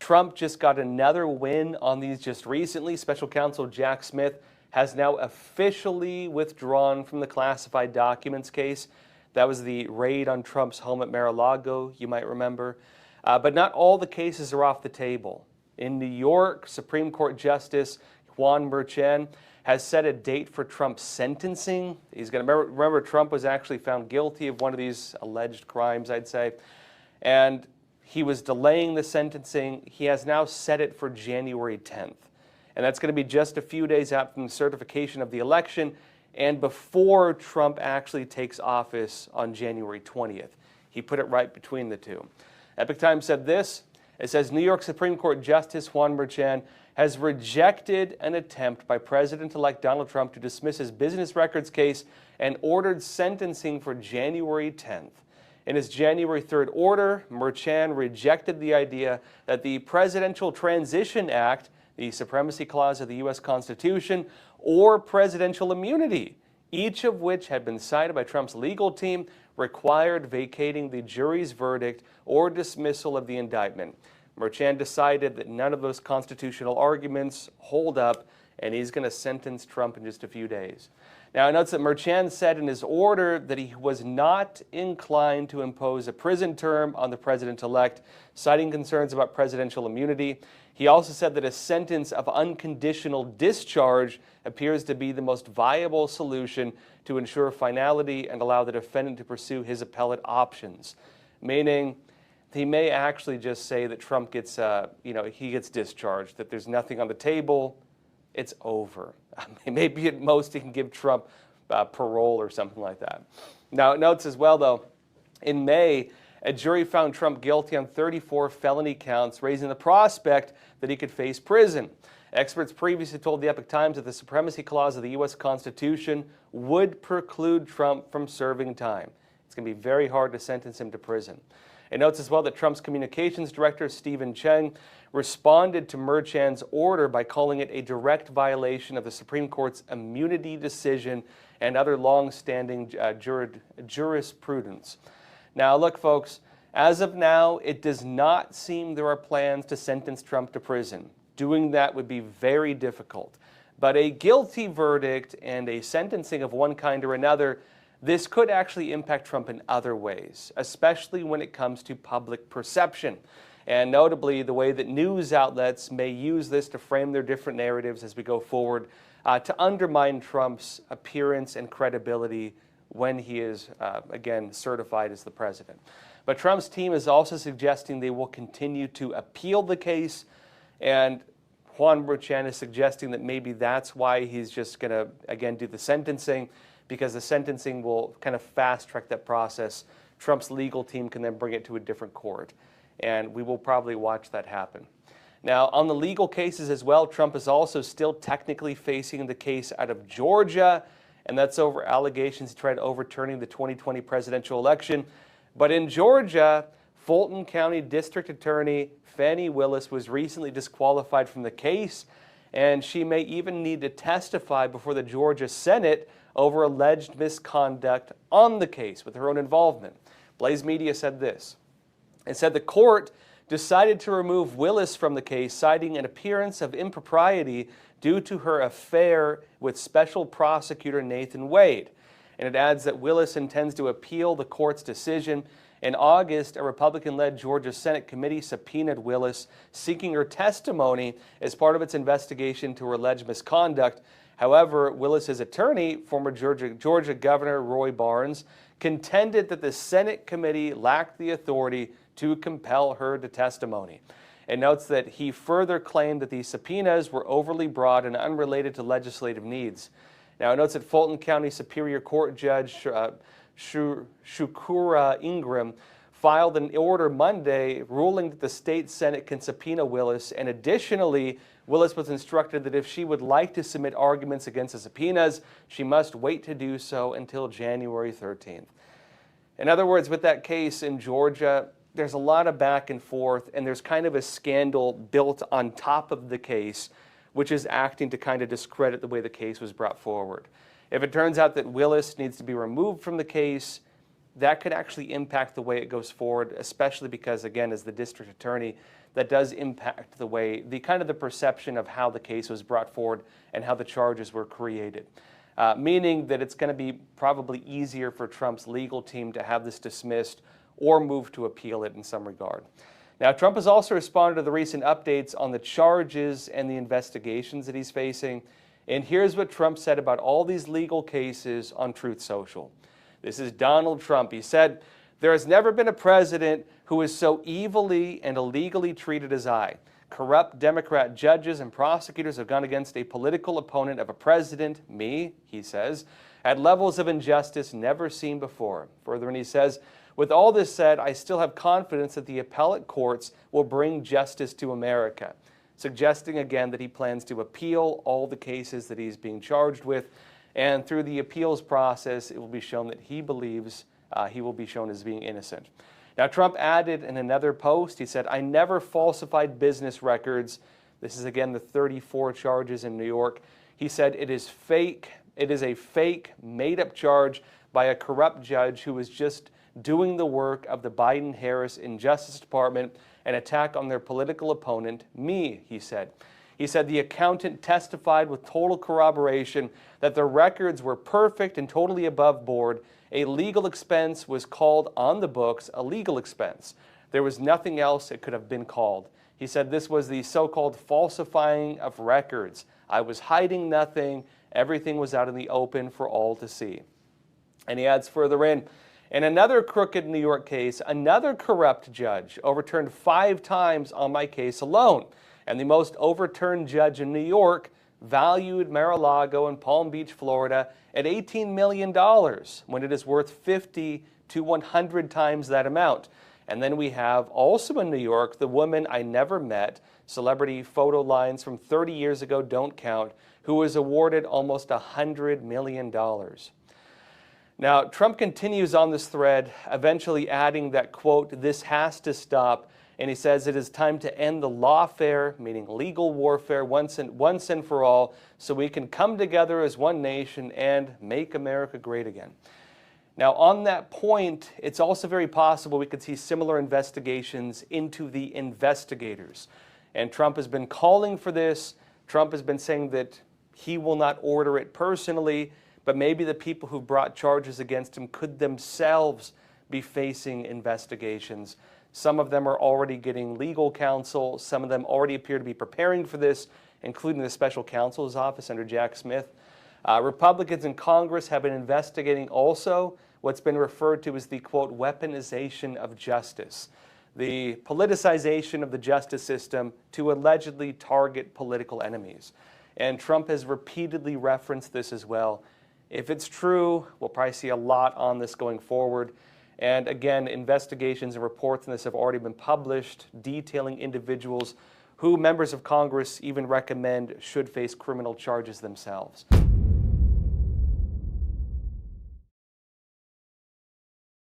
Trump just got another win on these just recently. Special counsel Jack Smith has now officially withdrawn from the classified documents case. That was the raid on Trump's home at Mar-a-Lago, you might remember. But not all the cases are off the table. In New York, Supreme Court Justice Juan Merchan has set a date for Trump's sentencing. He's going to remember Trump was actually found guilty of one of these alleged crimes, I'd say, and he was delaying the sentencing. He has now set it for January 10th. And that's going to be just a few days out from the certification of the election and before Trump actually takes office on January 20th. He put it right between the two. Epoch Times said this. It says, New York Supreme Court Justice Juan Merchan has rejected an attempt by President-elect Donald Trump to dismiss his business records case and ordered sentencing for January 10th. In his January 3rd order, Merchan rejected the idea that the Presidential Transition Act, the Supremacy Clause of the U.S. Constitution, or presidential immunity, each of which had been cited by Trump's legal team, required vacating the jury's verdict or dismissal of the indictment. Merchan decided that none of those constitutional arguments hold up, and he's going to sentence Trump in just a few days. Now, it notes that Merchan said in his order that he was not inclined to impose a prison term on the president-elect, citing concerns about presidential immunity. He also said that a sentence of unconditional discharge appears to be the most viable solution to ensure finality and allow the defendant to pursue his appellate options, meaning he may actually just say that Trump gets, he gets discharged, that there's nothing on the table, it's over. Maybe at most he can give Trump parole or something like that. Now, it notes as well, though, in May, a jury found Trump guilty on 34 felony counts, raising the prospect that he could face prison. Experts previously told the Epoch Times that the Supremacy Clause of the U.S. Constitution would preclude Trump from serving time. It's going to be very hard to sentence him to prison. It notes as well that Trump's communications director, Stephen Cheng, responded to Merchan's order by calling it a direct violation of the Supreme Court's immunity decision and other long-standing jurisprudence. Now, look, folks, as of now, it does not seem there are plans to sentence Trump to prison. Doing that would be very difficult. But a guilty verdict and a sentencing of one kind or another, this could actually impact Trump in other ways, especially when it comes to public perception. And notably, the way that news outlets may use this to frame their different narratives as we go forward to undermine Trump's appearance and credibility when he is, again, certified as the president. But Trump's team is also suggesting they will continue to appeal the case, and Juan Merchan is suggesting that maybe that's why he's just going to, again, do the sentencing, because the sentencing will kind of fast-track that process. Trump's legal team can then bring it to a different court, and we will probably watch that happen. Now, on the legal cases as well, Trump is also still technically facing the case out of Georgia, and that's over allegations he tried overturning the 2020 presidential election. But in Georgia, Fulton County District Attorney Fani Willis was recently disqualified from the case, and she may even need to testify before the Georgia Senate over alleged misconduct on the case with her own involvement. Blaze Media said this. It said the court decided to remove Willis from the case, citing an appearance of impropriety due to her affair with Special Prosecutor Nathan Wade. And it adds that Willis intends to appeal the court's decision. In August, a Republican-led Georgia Senate committee subpoenaed Willis, seeking her testimony as part of its investigation to her alleged misconduct. However, Willis's attorney, former Georgia Governor Roy Barnes, contended that the Senate committee lacked the authority to compel her to testimony. It notes that he further claimed that these subpoenas were overly broad and unrelated to legislative needs. Now, it notes that Fulton County Superior Court Judge Shukura Ingram filed an order Monday ruling that the state Senate can subpoena Willis, and additionally, Willis was instructed that if she would like to submit arguments against the subpoenas, she must wait to do so until January 13th. In other words, with that case in Georgia, there's a lot of back and forth, and there's kind of a scandal built on top of the case, which is acting to kind of discredit the way the case was brought forward. If it turns out that Willis needs to be removed from the case, that could actually impact the way it goes forward, especially because, again, as the district attorney, that does impact the way, the kind of the perception of how the case was brought forward and how the charges were created. Meaning that it's going to be probably easier for Trump's legal team to have this dismissed or move to appeal it in some regard. Now, Trump has also responded to the recent updates on the charges and the investigations that he's facing. And here's what Trump said about all these legal cases on Truth Social. This is Donald Trump. He said, "There has never been a president who is so evilly and illegally treated as I. Corrupt Democrat judges and prosecutors have gone against a political opponent of a president, me," he says, "at levels of injustice never seen before." Further, and he says, "With all this said, I still have confidence that the appellate courts will bring justice to America," suggesting again that he plans to appeal all the cases that he's being charged with. And through the appeals process, it will be shown that he believes he will be shown as being innocent. Now, Trump added in another post, he said, "I never falsified business records." This is, again, the 34 charges in New York. He said, "It is fake. It is a fake, made-up charge by a corrupt judge who was just doing the work of the Biden-Harris Justice Department, an attack on their political opponent, me," he said. He said the accountant testified with total corroboration that the records were perfect and totally above board. A legal expense was called on the books a legal expense. There was nothing else it could have been called. He said this was the so-called falsifying of records. I was hiding nothing. Everything was out in the open for all to see. And he adds further in another crooked New York case, another corrupt judge overturned 5 times on my case alone. And the most overturned judge in New York valued Mar-a-Lago and Palm Beach, Florida at $18 million when it is worth 50 to 100 times that amount. And then we have also in New York, the woman I never met, celebrity photo lines from 30 years ago don't count, who was awarded almost $100 million. Now, Trump continues on this thread, eventually adding that, quote, "This has to stop." And he says it is time to end the lawfare, meaning legal warfare, once and for all, so we can come together as one nation and make America great again. Now, on that point, it's also very possible we could see similar investigations into the investigators. And Trump has been calling for this. Trump has been saying that he will not order it personally, but maybe the people who brought charges against him could themselves be facing investigations. Some of them are already getting legal counsel. Some of them already appear to be preparing for this, including the special counsel's office under Jack Smith. Republicans in Congress have been investigating also what's been referred to as the, quote, weaponization of justice, the politicization of the justice system to allegedly target political enemies. And Trump has repeatedly referenced this as well. If it's true, we'll probably see a lot on this going forward. And again, investigations and reports on this have already been published, detailing individuals who members of Congress even recommend should face criminal charges themselves.